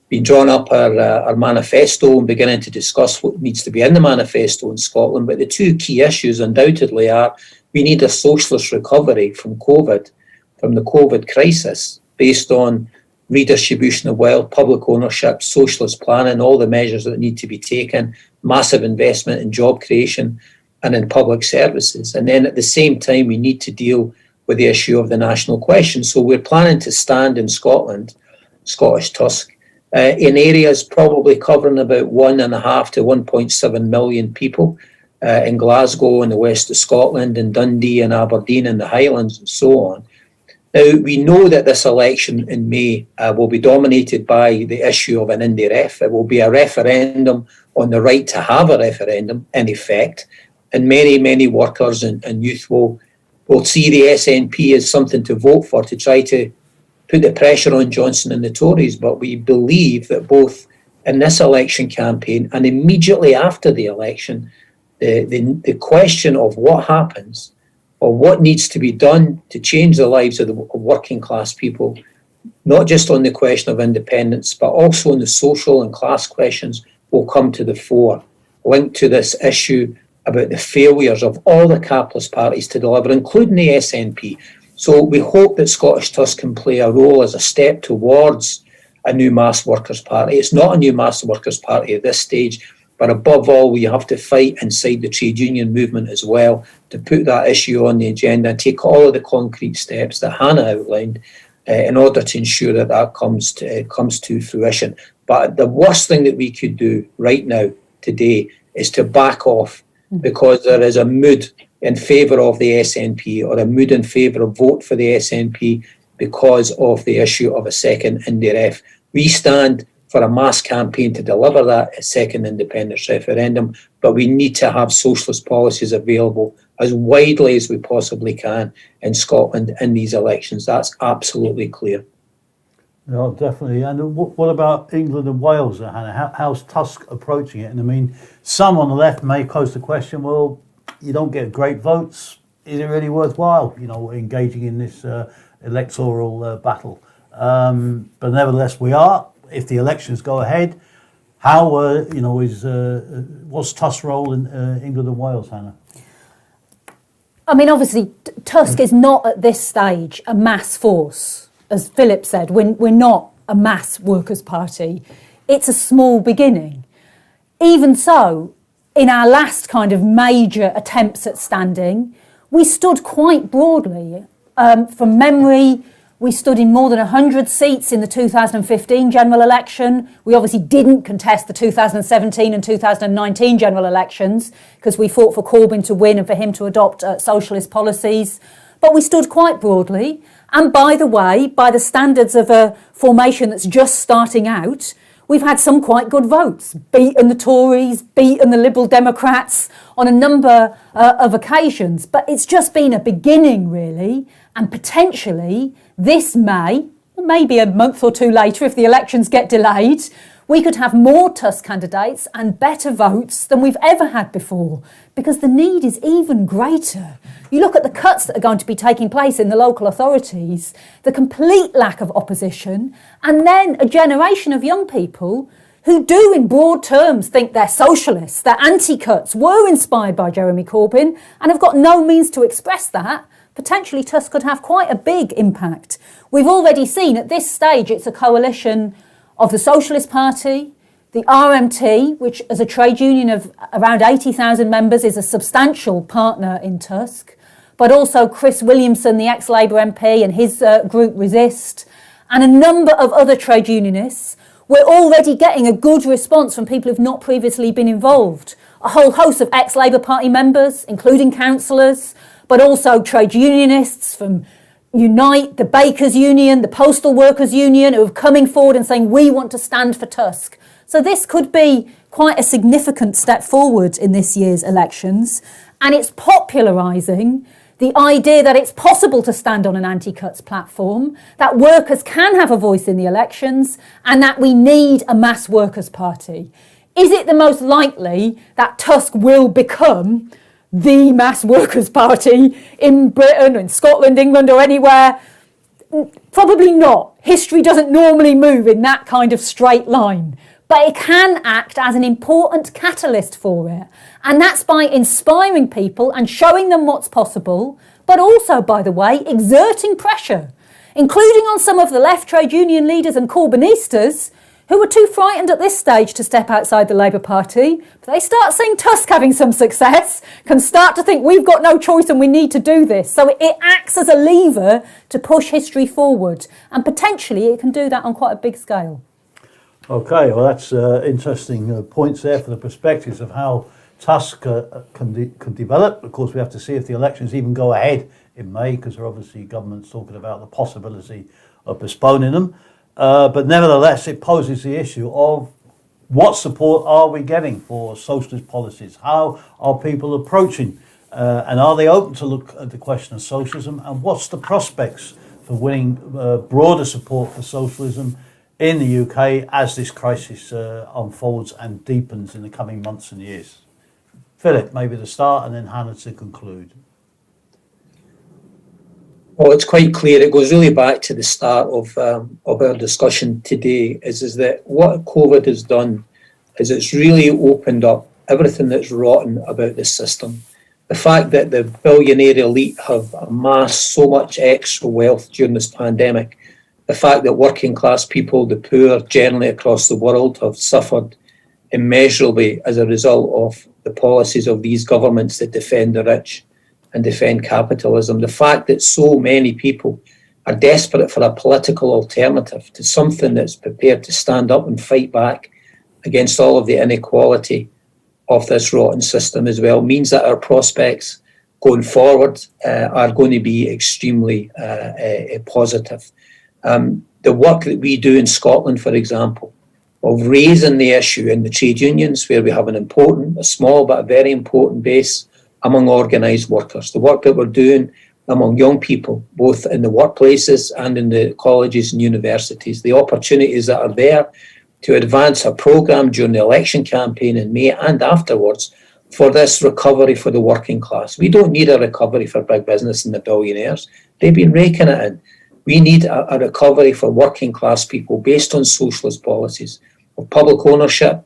been drawn up our manifesto and beginning to discuss what needs to be in the manifesto in Scotland. But the two key issues undoubtedly are we need a socialist recovery from the COVID crisis, based on redistribution of wealth, public ownership, socialist planning, all the measures that need to be taken, massive investment in job creation and in public services. And then at the same time, we need to deal with the issue of the national question. So we're planning to stand in Scotland, Scottish Tusk, in areas probably covering about 1.5 to 1.7 million people, in Glasgow, in the west of Scotland, in Dundee and Aberdeen, in the Highlands and so on. Now, we know that this election in May will be dominated by the issue of an Indie Ref. It will be a referendum on the right to have a referendum, in effect. And many, many workers and youth will see the SNP as something to vote for, to try to put the pressure on Johnson and the Tories. But we believe that both in this election campaign and immediately after the election, the question of what happens or what needs to be done to change the lives of the working class people, not just on the question of independence, but also on the social and class questions, will come to the fore, linked to this issue about the failures of all the capitalist parties to deliver, including the SNP. So we hope that Scottish Tusk can play a role as a step towards a new mass workers' party. It's not a new mass workers' party at this stage, but above all, we have to fight inside the trade union movement as well to put that issue on the agenda and take all of the concrete steps that Hannah outlined in order to ensure that that comes to fruition. But the worst thing that we could do right now, today, is to back off, because there is a mood in favour of the SNP or a mood in favour of vote for the SNP because of the issue of a second Indie Ref. We stand for a mass campaign to deliver that second independence referendum, but we need to have socialist policies available as widely as we possibly can in Scotland in these elections. That's absolutely clear. No, definitely. And what about England and Wales, Hannah? How's Tusk approaching it? And I mean, some on the left may pose the question, well, you don't get great votes. Is it really worthwhile, engaging in this electoral battle? But nevertheless, we are. If the elections go ahead, how, what's Tusk's role in England and Wales, Hannah? I mean, obviously, Tusk is not at this stage a mass force. As Phillip said, we're not a mass workers' party. It's a small beginning. Even so, in our last kind of major attempts at standing, we stood quite broadly. From memory, we stood in more than 100 seats in the 2015 general election. We obviously didn't contest the 2017 and 2019 general elections because we fought for Corbyn to win and for him to adopt socialist policies. But we stood quite broadly. And by the way, by the standards of a formation that's just starting out, we've had some quite good votes, beaten the Tories, beaten the Liberal Democrats on a number of occasions. But it's just been a beginning, really. And potentially this May, maybe a month or two later if the elections get delayed, we could have more Tusk candidates and better votes than we've ever had before, because the need is even greater. You look at the cuts that are going to be taking place in the local authorities, the complete lack of opposition, and then a generation of young people who do in broad terms think they're socialists, they're anti-cuts, were inspired by Jeremy Corbyn and have got no means to express that. Potentially Tusk could have quite a big impact. We've already seen at this stage it's a coalition of the Socialist Party, the RMT, which as a trade union of around 80,000 members is a substantial partner in Tusk, but also Chris Williamson, the ex-Labour MP, and his group Resist, and a number of other trade unionists. We're already getting a good response from people who've not previously been involved. A whole host of ex-Labour Party members, including councillors, but also trade unionists from Unite, the Bakers Union, the Postal Workers Union, who are coming forward and saying, we want to stand for Tusk. So this could be quite a significant step forward in this year's elections. And it's popularising the idea that it's possible to stand on an anti-cuts platform, that workers can have a voice in the elections, and that we need a mass workers' party. Is it the most likely that Tusk will become the mass workers' party in Britain, in Scotland, England, or anywhere. Probably not. History doesn't normally move in that kind of straight line, but it can act as an important catalyst for it. And that's by inspiring people and showing them what's possible, but also, by the way, exerting pressure, including on some of the left trade union leaders and Corbynistas who were too frightened at this stage to step outside the Labour Party. But they start seeing Tusk having some success, can start to think we've got no choice and we need to do this. So it acts as a lever to push history forward, and potentially it can do that on quite a big scale. Okay, well, that's interesting points there for the perspectives of how Tusk can develop. Of course, we have to see if the elections even go ahead in May, because there are obviously governments talking about the possibility of postponing them. But nevertheless, it poses the issue of what support are we getting for socialist policies? How are people approaching? And are they open to look at the question of socialism? And what's the prospects for winning broader support for socialism in the UK as this crisis unfolds and deepens in the coming months and years? Philip, maybe to start, and then Hannah to conclude. Well, it's quite clear. It goes really back to the start of our discussion today. Is that what COVID has done? Is it's really opened up everything that's rotten about the system. The fact that the billionaire elite have amassed so much extra wealth during this pandemic, the fact that working class people, the poor generally across the world, have suffered immeasurably as a result of the policies of these governments that defend the rich and defend capitalism. The fact that so many people are desperate for a political alternative to something that's prepared to stand up and fight back against all of the inequality of this rotten system as well means that our prospects going forward are going to be extremely positive. The work that we do in Scotland, for example, of raising the issue in the trade unions, where we have a small but a very important base among organised workers. The work that we're doing among young people, both in the workplaces and in the colleges and universities, the opportunities that are there to advance a programme during the election campaign in May and afterwards for this recovery for the working class. We don't need a recovery for big business and the billionaires. They've been raking it in. We need a recovery for working class people based on socialist policies of public ownership,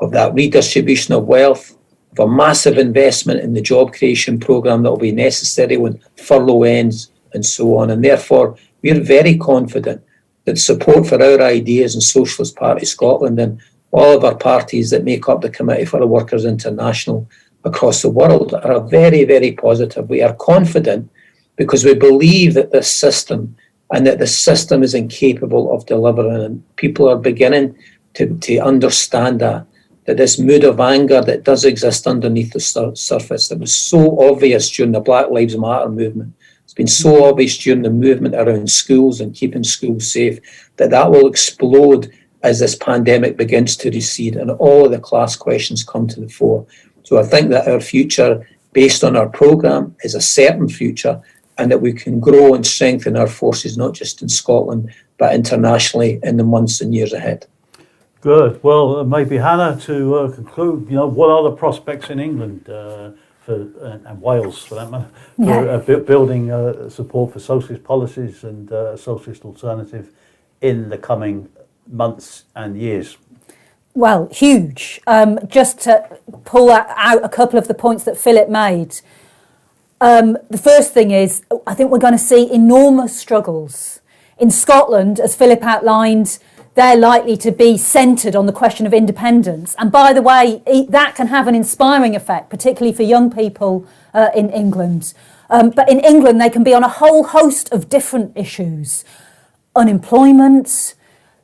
of that redistribution of wealth, of a massive investment in the job creation programme that will be necessary when furlough ends and so on. And therefore, we're very confident that support for our ideas in Socialist Party Scotland and all of our parties that make up the Committee for the Workers' International across the world are very, very positive. We are confident because we believe that this system and that the system is incapable of delivering, and people are beginning to understand that this mood of anger that does exist underneath the surface, that was so obvious during the Black Lives Matter movement, it's been so obvious during the movement around schools and keeping schools safe, that will explode as this pandemic begins to recede and all of the class questions come to the fore. So I think that our future, based on our programme, is a certain future, and that we can grow and strengthen our forces, not just in Scotland, but internationally in the months and years ahead. Good. Well, maybe Hannah, to conclude, what are the prospects in England and Wales, for that matter, for building support for socialist policies and a socialist alternative in the coming months and years? Well, huge. Just to pull out a couple of the points that Philip made. The first thing is, I think we're going to see enormous struggles. In Scotland, as Philip outlined, they're likely to be centred on the question of independence. And by the way, that can have an inspiring effect, particularly for young people in England. But in England, they can be on a whole host of different issues. Unemployment,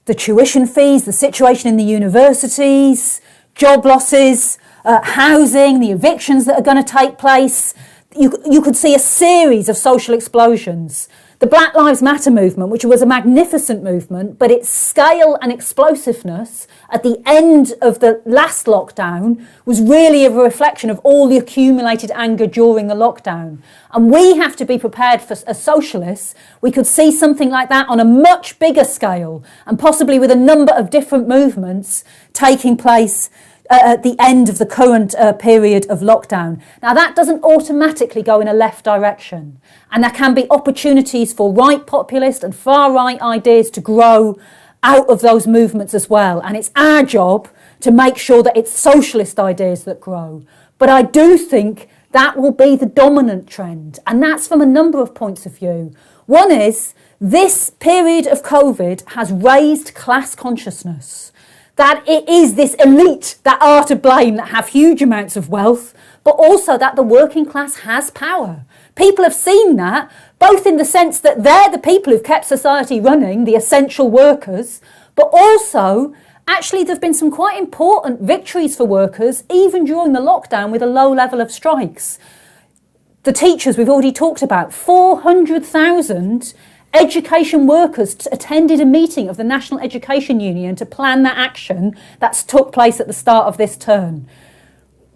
the tuition fees, the situation in the universities, job losses, housing, the evictions that are going to take place. You could see a series of social explosions. The Black Lives Matter movement, which was a magnificent movement, but its scale and explosiveness at the end of the last lockdown was really a reflection of all the accumulated anger during the lockdown. And we have to be prepared for, as socialists, we could see something like that on a much bigger scale and possibly with a number of different movements taking place at the end of the current period of lockdown. Now, that doesn't automatically go in a left direction, and there can be opportunities for right populist and far right ideas to grow out of those movements as well. And it's our job to make sure that it's socialist ideas that grow. But I do think that will be the dominant trend, and that's from a number of points of view. One is this period of COVID has raised class consciousness, that it is this elite that are to blame, that have huge amounts of wealth, but also that the working class has power. People have seen that, both in the sense that they're the people who've kept society running, the essential workers, but also actually there have been some quite important victories for workers, even during the lockdown with a low level of strikes. The teachers we've already talked about, 400,000 education workers attended a meeting of the National Education Union to plan that action that took place at the start of this term.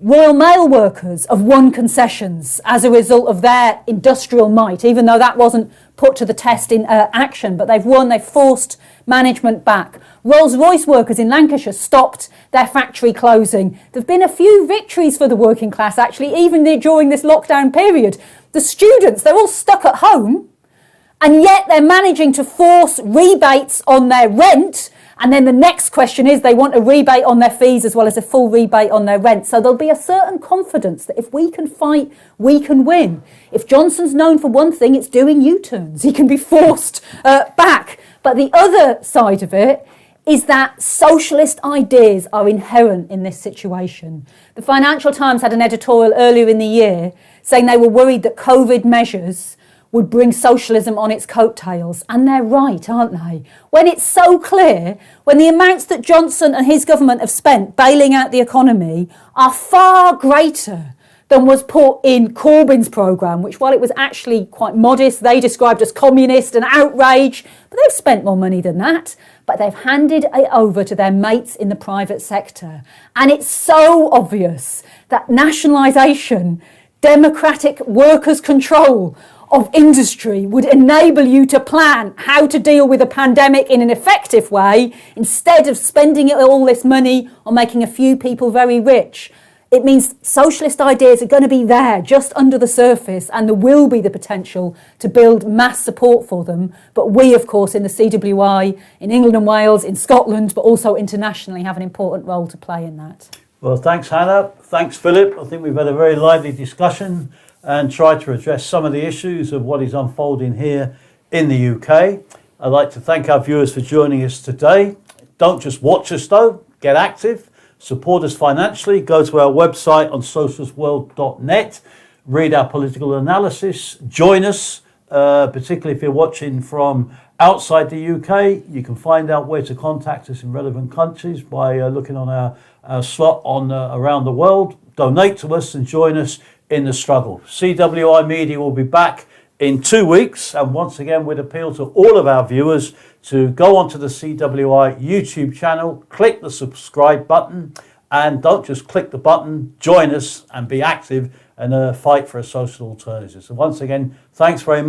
Royal Mail workers have won concessions as a result of their industrial might, even though that wasn't put to the test in action, but they've forced management back. Rolls-Royce workers in Lancashire stopped their factory closing. There have been a few victories for the working class, actually, even during this lockdown period. The students, they're all stuck at home, and yet they're managing to force rebates on their rent. And then the next question is they want a rebate on their fees as well as a full rebate on their rent. So there'll be a certain confidence that if we can fight, we can win. If Johnson's known for one thing, it's doing U-turns. He can be forced back. But the other side of it is that socialist ideas are inherent in this situation. The Financial Times had an editorial earlier in the year saying they were worried that COVID measures would bring socialism on its coattails. And they're right, aren't they? When it's so clear, when the amounts that Johnson and his government have spent bailing out the economy are far greater than was put in Corbyn's programme, which, while it was actually quite modest, they described as communist and outrage, but they've spent more money than that. But they've handed it over to their mates in the private sector. And it's so obvious that nationalisation, democratic workers' control of industry would enable you to plan how to deal with a pandemic in an effective way instead of spending all this money on making a few people very rich. It means socialist ideas are going to be there just under the surface, and there will be the potential to build mass support for them. But we, of course, in the CWI, in England and Wales, in Scotland, but also internationally, have an important role to play in that. Well, thanks, Hannah. Thanks, Philip. I think we've had a very lively discussion and tried to address some of the issues of what is unfolding here in the UK. I'd like to thank our viewers for joining us today. Don't just watch us though, get active, support us financially, go to our website on socialistworld.net, read our political analysis, join us, particularly if you're watching from outside the UK. You can find out where to contact us in relevant countries by looking on our slot on around the world. Donate to us and join us in the struggle. CWI Media will be back in 2 weeks, and once again we'd appeal to all of our viewers to go onto the CWI YouTube channel, click the subscribe button, and don't just click the button, join us and be active and fight for a social alternative. So once again, thanks very much.